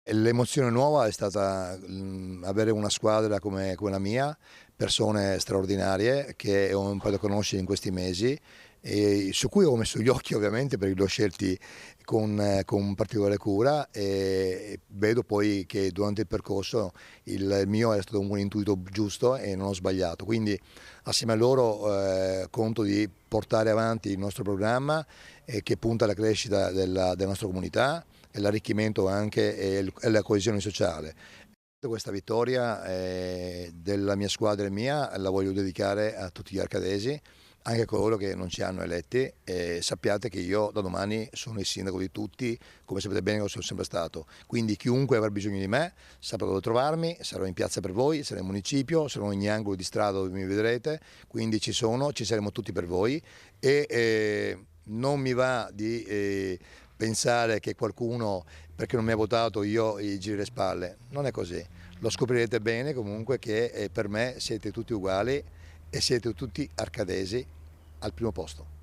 L'emozione nuova è stata avere una squadra come la mia, persone straordinarie che ho imparato a conoscere in questi mesi e su cui ho messo gli occhi ovviamente perché li ho scelti con particolare cura e vedo poi che durante il percorso il mio è stato un intuito giusto e non ho sbagliato. Quindi assieme a loro conto di portare avanti il nostro programma che punta alla crescita della nostra comunità e l'arricchimento anche e la coesione sociale. Questa vittoria della mia squadra e mia la voglio dedicare a tutti gli arcadesi, anche a coloro che non ci hanno eletti, e sappiate che io da domani sono il sindaco di tutti, come sapete bene che sono sempre stato. Quindi chiunque avrà bisogno di me saprà dove trovarmi, sarò in piazza per voi, sarò in municipio, sarò in ogni angolo di strada dove mi vedrete, quindi ci saremo tutti per voi e non mi va di pensare che qualcuno, perché non mi ha votato, io gli giri le spalle. Non è così. Lo scoprirete bene comunque che per me siete tutti uguali e siete tutti arcadesi al primo posto.